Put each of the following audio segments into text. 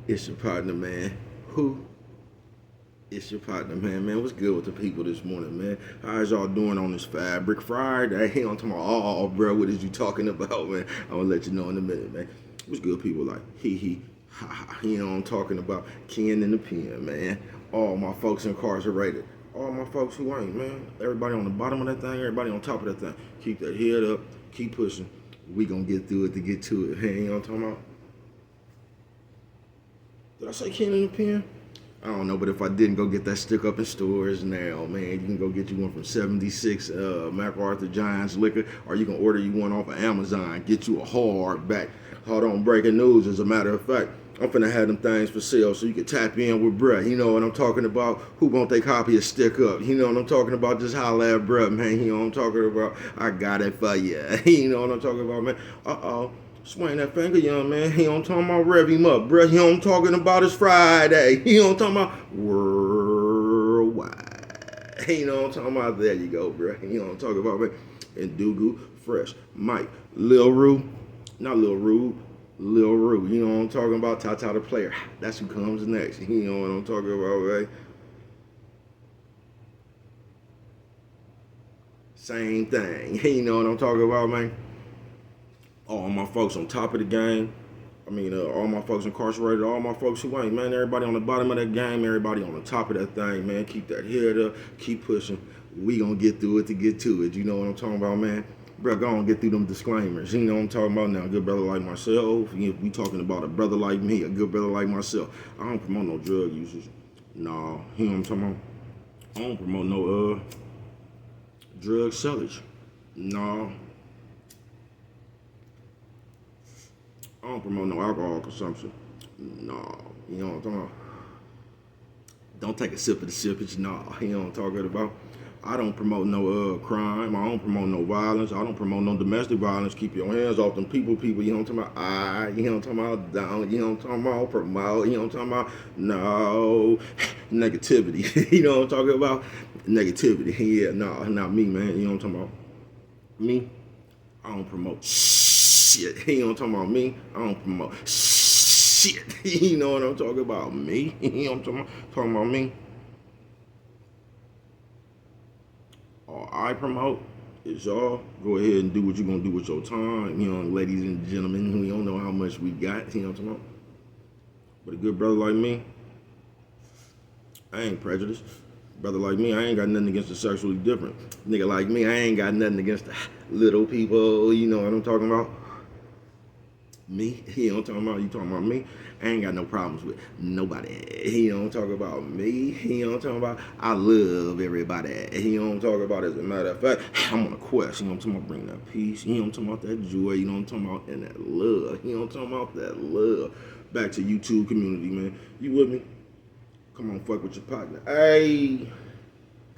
It's your partner, man. Who? It's your partner, man. Man, what's good with the people this morning, man? How's y'all doing on this Fabric Friday? Hey, I'm talking about, bro, what is you talking about, man? I'm gonna let you know in a minute, man. What's good, people? Like, hee, ha, ha. You know what I'm talking about? Ken in the pen, man. All my folks incarcerated. All my folks who ain't, man. Everybody on the bottom of that thing, everybody on top of that thing. Keep that head up, keep pushing. We gonna get through it to get to it. Hey, you know what I'm talking about? Did I say Ken in the pen? I don't know, but if I didn't, go get that stick up in stores now, man. You can go get you one from 76 MacArthur Giants Liquor, or you can order you one off of Amazon. Get you a hardback. Hold on, breaking news. As a matter of fact, I'm finna have them things for sale so you can tap in with bruh. You know what I'm talking about? Who won't they copy a stick up? You know what I'm talking about? Just holla at bruh, man. You know what I'm talking about? I got it for you. You know what I'm talking about, man? Swing that finger, young man. He don't talking about rev him up, bruh. He don't talking about his Friday. He don't talking about worldwide. He don't talking about, there you go, bruh. He don't talk about, man. And Dugu, Fresh, Mike, Lil Rue, not Lil Rue, Lil Rue. You know what I'm talking about? Tata the player. That's who comes next. You know what I'm talking about, right? Same thing. You know what I'm talking about, man? All my folks on top of the game. All my folks incarcerated, all my folks who ain't, man. Everybody on the bottom of that game, everybody on the top of that thing, man. Keep that head up, keep pushing. We gonna get through it to get to it. You know what I'm talking about, man? Bro, go on, get through them disclaimers. You know what I'm talking about now. A good brother like myself. We talking about a brother like me, a good brother like myself. I don't promote no drug users. No, you know what I'm talking about? I don't promote no drug sellers. No. I don't promote no alcohol consumption. No. You know what I'm talking about? Don't take a sip of the sippage. No. You know what I'm talking about? I don't promote no crime. I don't promote no violence. I don't promote no domestic violence. Keep your hands off them people. You know what I'm talking about? You know what I'm talking about? Down. You know what I'm talking about? Promote. You know what I'm talking about? No. Negativity. You know what I'm talking about? Negativity. Yeah, no, not me, man. You know what I'm talking about? Me? I don't promote shit. You know what I'm talking about? Me? I don't promote shit. You know what I'm talking about? Me? You know what I'm talking about me? All I promote is y'all go ahead and do what you're gonna do with your time. You know, ladies and gentlemen, we don't know how much we got. You know what I'm talking about? But a good brother like me, I ain't prejudiced. Brother like me, I ain't got nothing against the sexually different. Nigga like me, I ain't got nothing against the little people. You know what I'm talking about? Me? You know what I'm talking about? You talking about me? I ain't got no problems with nobody. You know what I'm talking about? Me? You know what I'm talking about? I love everybody. You know what I'm talking about? As a matter of fact, I'm on a quest. You know what I'm talking about? Bring that peace. You know what I'm talking about? That joy. You know what I'm talking about? And that love. You know what I'm talking about? That love. Back to YouTube community, man. You with me? Come on, fuck with your partner. Hey.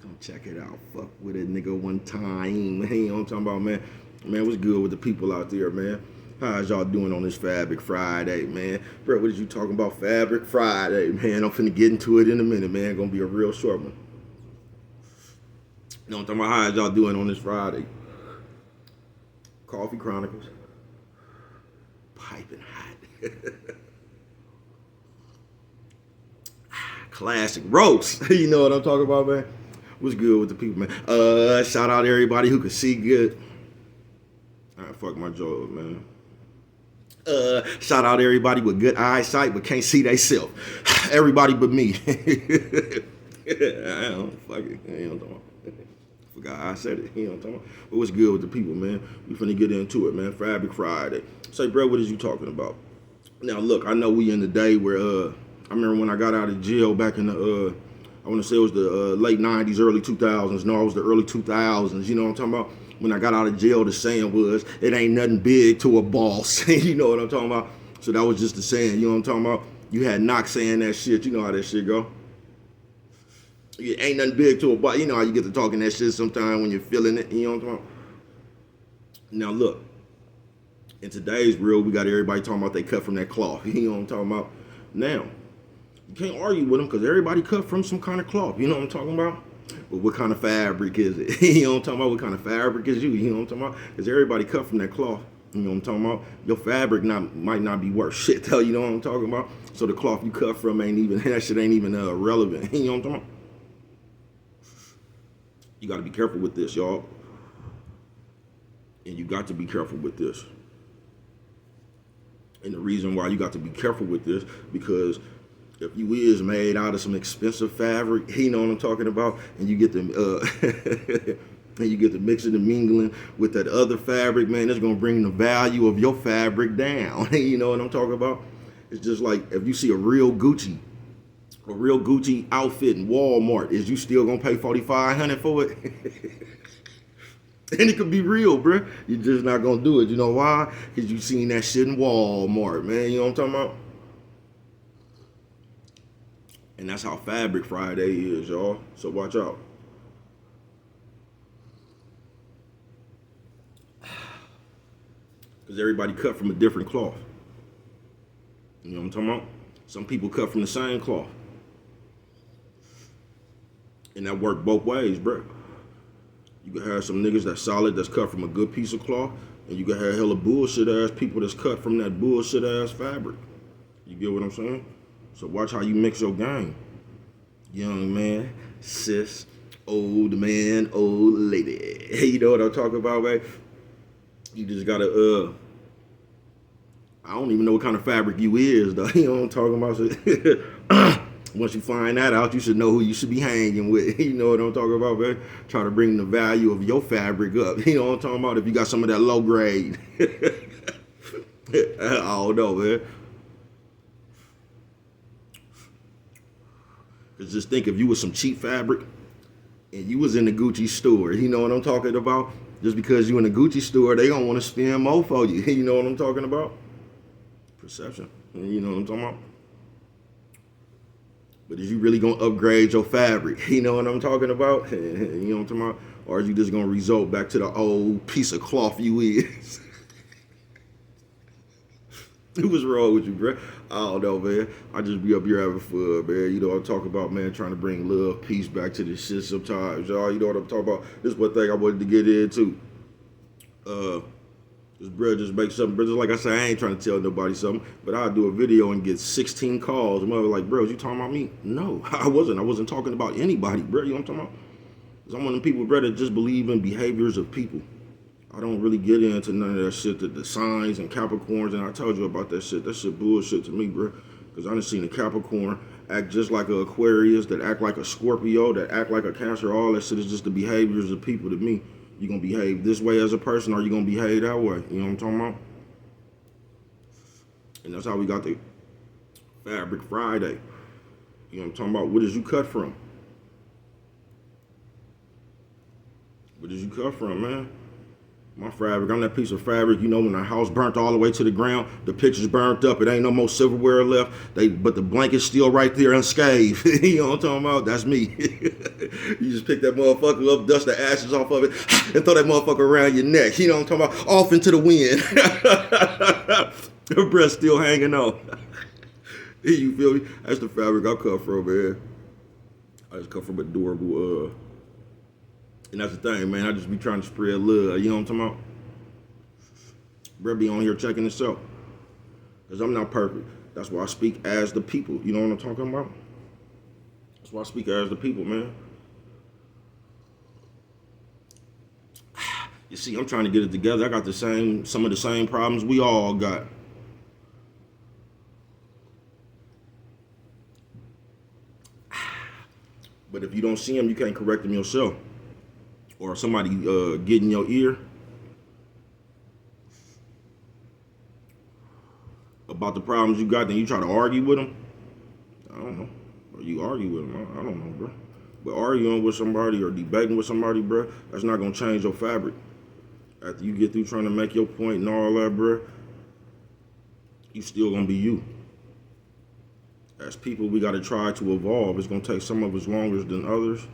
Come check it out. Fuck with a nigga one time. You know what I'm talking about, man? Man, what's good with the people out there, man? How's y'all doing on this Fabric Friday, man? Bro, what is you talking about Fabric Friday, man? I'm finna get into it in a minute, man. Gonna be a real short one. You know what I'm talking about? How's y'all doing on this Friday? Coffee Chronicles. Piping hot. Classic roast. You know what I'm talking about, man? What's good with the people, man? Shout out to everybody who can see good. Alright, fuck my jaw, man. Shout out to everybody with good eyesight but can't see theyself. Everybody but me. I don't fuck it. You know what I'm talking about? Forgot I said it. You know what I'm talking about? But what's good with the people, man? We finna get into it, man. Fabric Friday. Say, bro, what is you talking about? Now, look, I know we in the day where I remember when I got out of jail back in the I want to say it was the late 90s, early 2000s. No, it was the early 2000s. You know what I'm talking about? When I got out of jail, the saying was, it ain't nothing big to a boss. You know what I'm talking about? So that was just the saying. You know what I'm talking about? You had Knox saying that shit. You know how that shit go. It ain't nothing big to a boss. You know how you get to talking that shit sometime when you're feeling it. You know what I'm talking about? Now, look. In today's world, we got everybody talking about they cut from that cloth. You know what I'm talking about? Now, you can't argue with them because everybody cut from some kind of cloth. You know what I'm talking about? But what kind of fabric is it? You know what I'm talking about? What kind of fabric is you? You know what I'm talking about? Because everybody cut from that cloth. You know what I'm talking about? Your fabric might not be worth shit, though. You know what I'm talking about? So the cloth you cut from ain't even, that shit ain't even relevant. You know what I'm talking about? You got to be careful with this, y'all. And you got to be careful with this. And the reason why you got to be careful with this, because if you is made out of some expensive fabric, you know what I'm talking about, and you get them, and you get to mixing and mingling with that other fabric, man, it's gonna bring the value of your fabric down. You know what I'm talking about? It's just like if you see a real Gucci outfit in Walmart, is you still gonna pay $4,500 for it? And it could be real, bro. You're just not gonna do it. You know why? Because you seen that shit in Walmart, man. You know what I'm talking about? And that's how Fabric Friday is, y'all. So watch out. Because everybody cut from a different cloth. You know what I'm talking about? Some people cut from the same cloth. And that work both ways, bro. You can have some niggas that's solid, that's cut from a good piece of cloth, and you can have hella bullshit ass people that's cut from that bullshit ass fabric. You get what I'm saying? So watch how you mix your game. Young man, sis, old man, old lady. You know what I'm talking about, man? You just gotta, I don't even know what kind of fabric you is, though. You know what I'm talking about? So, once you find that out, you should know who you should be hanging with. You know what I'm talking about, man? Try to bring the value of your fabric up. You know what I'm talking about? If you got some of that low grade. I don't know, man. Cause just think if you was some cheap fabric and you was in the Gucci store, you know what I'm talking about? Just because you in the Gucci store, they gonna want to spend more for you. You know what I'm talking about? Perception. You know what I'm talking about? But is you really gonna upgrade your fabric? You know what I'm talking about? You know what I'm talking about? Or is you just gonna result back to the old piece of cloth you is? What's wrong with you, bro? I don't know, man. I just be up here having fun, man. You know what I'm talking about, man. Trying to bring love, peace back to this shit sometimes, y'all. You know what I'm talking about? This is one thing I wanted to get into. This bro just make something, bro. Just like I said, I ain't trying to tell nobody something, but I'll do a video and get 16 calls. Mother like, bro, you talking about me? No, I wasn't. I wasn't talking about anybody, bro. You know what I'm talking about? Because I'm one of them people, bro, that just believe in behaviors of people. I don't really get into none of that shit, the signs and Capricorns, and I told you about that shit. That shit bullshit to me, bro. Because I done seen a Capricorn act just like an Aquarius, that act like a Scorpio, that act like a Cancer. All that shit is just the behaviors of people to me. You gonna behave this way as a person, or you gonna behave that way? You know what I'm talking about? And that's how we got the Fabric Friday. You know what I'm talking about? What did you cut from? What did you cut from, man? My fabric, I'm that piece of fabric, you know, when the house burnt all the way to the ground, the pictures burnt up, it ain't no more silverware left, but the blanket's still right there unscathed. You know what I'm talking about? That's me. You just pick that motherfucker up, dust the ashes off of it, and throw that motherfucker around your neck. You know what I'm talking about? Off into the wind. Her breath still hanging on. You feel me? That's the fabric I cut from, man. I just cut from adorable, and that's the thing, man. I just be trying to spread love. You know what I'm talking about? Bro, be on here checking itself. Because I'm not perfect. That's why I speak as the people. You know what I'm talking about? That's why I speak as the people, man. You see, I'm trying to get it together. I got some of the same problems we all got. But if you don't see them, you can't correct them yourself. Or somebody get in your ear about the problems you got, then you try to argue with them. I don't know. Or you argue with them. I don't know, bro. But arguing with somebody or debating with somebody, bro, that's not going to change your fabric. After you get through trying to make your point and all that, bro, you still going to be you. As people, we got to try to evolve. It's going to take some of us longer than others.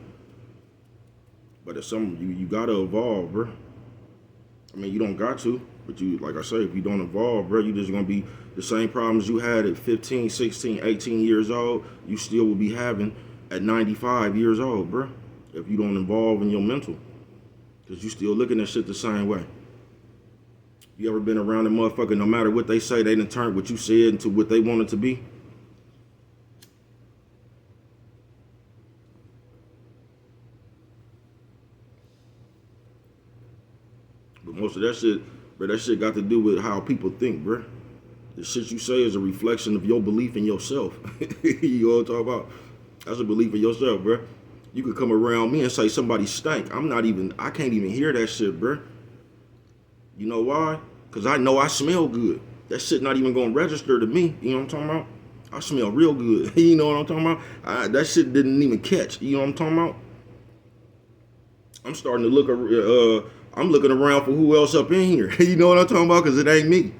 But it's you gotta evolve, bro. I mean, you don't got to, but you, like I say, if you don't evolve, bro, you just gonna be the same problems you had at 15, 16, 18 years old, you still will be having at 95 years old, bro. If you don't evolve in your mental. Because you still looking at shit the same way. You ever been around a motherfucker, no matter what they say, they done turned what you said into what they wanted to be? But most of that shit, bro, that shit got to do with how people think, bro. The shit you say is a reflection of your belief in yourself. You know what I'm talking about? That's a belief in yourself, bro. You could come around me and say somebody stank. I can't even hear that shit, bro. You know why? Because I know I smell good. That shit not even going to register to me. You know what I'm talking about? I smell real good. You know what I'm talking about? That shit didn't even catch. You know what I'm talking about? I'm starting to look, I'm looking around for who else up in here. You know what I'm talking about? Because it ain't me.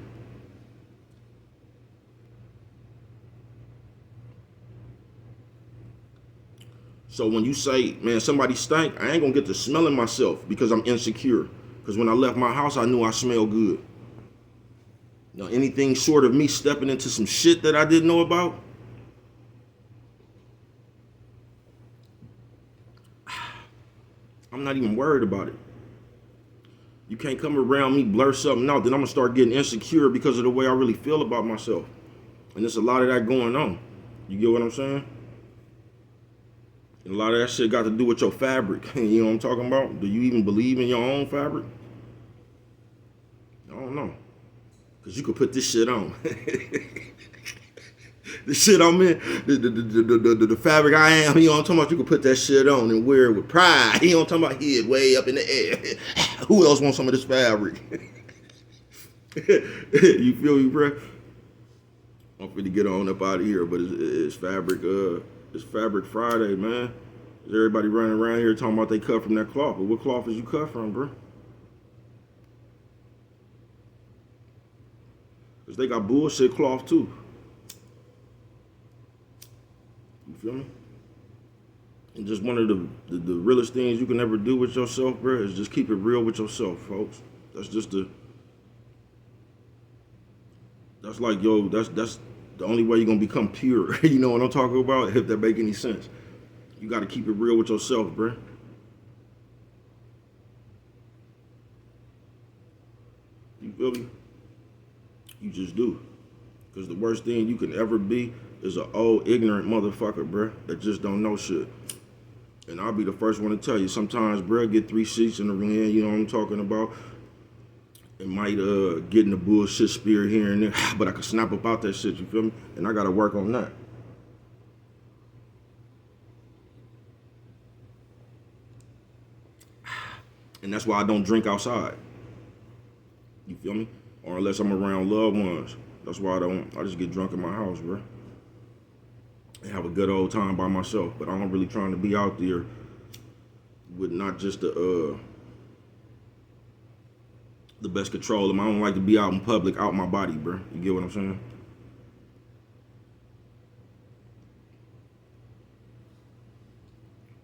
So when you say, man, somebody stank, I ain't going to get to smelling myself because I'm insecure. Because when I left my house, I knew I smelled good. Now, anything short of me stepping into some shit that I didn't know about, I'm not even worried about it. You can't come around me, blur something out, then I'm going to start getting insecure because of the way I really feel about myself. And there's a lot of that going on. You get what I'm saying? And a lot of that shit got to do with your fabric. You know what I'm talking about? Do you even believe in your own fabric? I don't know. Because you could put this shit on. The shit I'm in, the fabric I am, you know what I'm talking about? You can put that shit on and wear it with pride. You know what I'm talking about? Head way up in the air. Who else wants some of this fabric? You feel me, bro? I'm finna get on up out of here, but it's Fabric Friday, man. Is everybody running around here talking about they cut from that cloth? But what cloth is you cut from, bro? Because they got bullshit cloth too. You feel me? And just one of the realest things you can ever do with yourself, bro, is just keep it real with yourself, folks. That's just that's like, yo, that's the only way you're gonna become pure. You know what I'm talking about? If that make any sense. You gotta keep it real with yourself, bro. You feel me? You just do. Because the worst thing you can ever be is an old, ignorant motherfucker, bruh, that just don't know shit. And I'll be the first one to tell you, sometimes, bruh, get 3 sheets in the ring, you know what I'm talking about? It might get in the bullshit spirit here and there, but I can snap about that shit, you feel me? And I gotta work on that. And that's why I don't drink outside. You feel me? Or unless I'm around loved ones. That's why I just get drunk in my house, bro. And have a good old time by myself. But I'm really trying to be out there with not just the best control. I don't like to be out in public, out my body, bro. You get what I'm saying?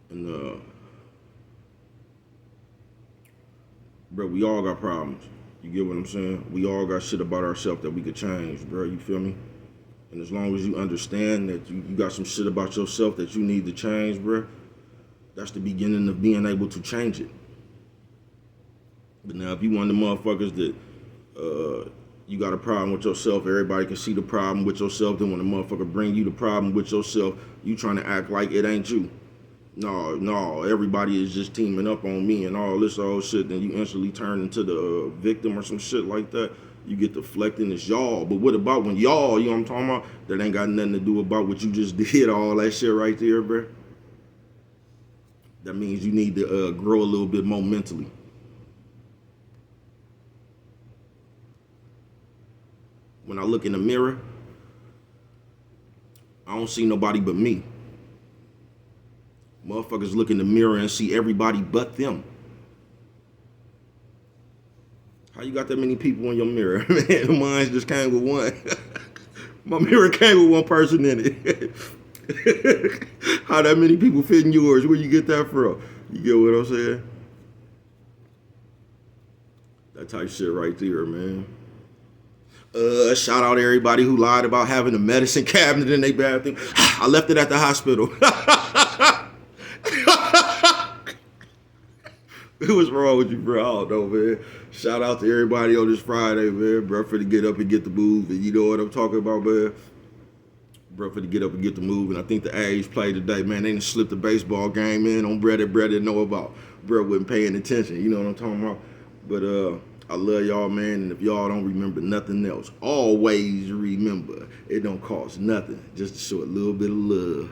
And bro, we all got problems. You get what I'm saying? We all got shit about ourselves that we could change, bro. You feel me? And as long as you understand that you got some shit about yourself that you need to change, bro, that's the beginning of being able to change it. But now, if you one of the motherfuckers that you got a problem with yourself, everybody can see the problem with yourself, then when a motherfucker bring you the problem with yourself, you trying to act like it ain't you. No, everybody is just teaming up on me and all this old shit. Then you instantly turn into the victim or some shit like that. You get deflecting, it's y'all. But what about when y'all, you know what I'm talking about? That ain't got nothing to do about what you just did, all that shit right there, bro. That means you need to grow a little bit more mentally. When I look in the mirror, I don't see nobody but me. Motherfuckers look in the mirror and see everybody but them. How you got that many people in your mirror? Man, mine just came with one. My mirror came with one person in it. How that many people fit in yours? Where you get that from? You get what I'm saying? That type shit right there, man. Shout out to everybody who lied about having a medicine cabinet in their bathroom. I left it at the hospital. What's wrong with you, bro? I don't know, man. Shout out to everybody on this Friday, man. Bro, for to get up and get the move. And you know what I'm talking about, man? Bro, for to get up and get the move. And I think the A's played today, man. They done slipped the baseball game in on Brett that Brett didn't know about. Bro wasn't paying attention. You know what I'm talking about? But I love y'all, man. And if y'all don't remember nothing else, always remember it don't cost nothing just to show a little bit of love.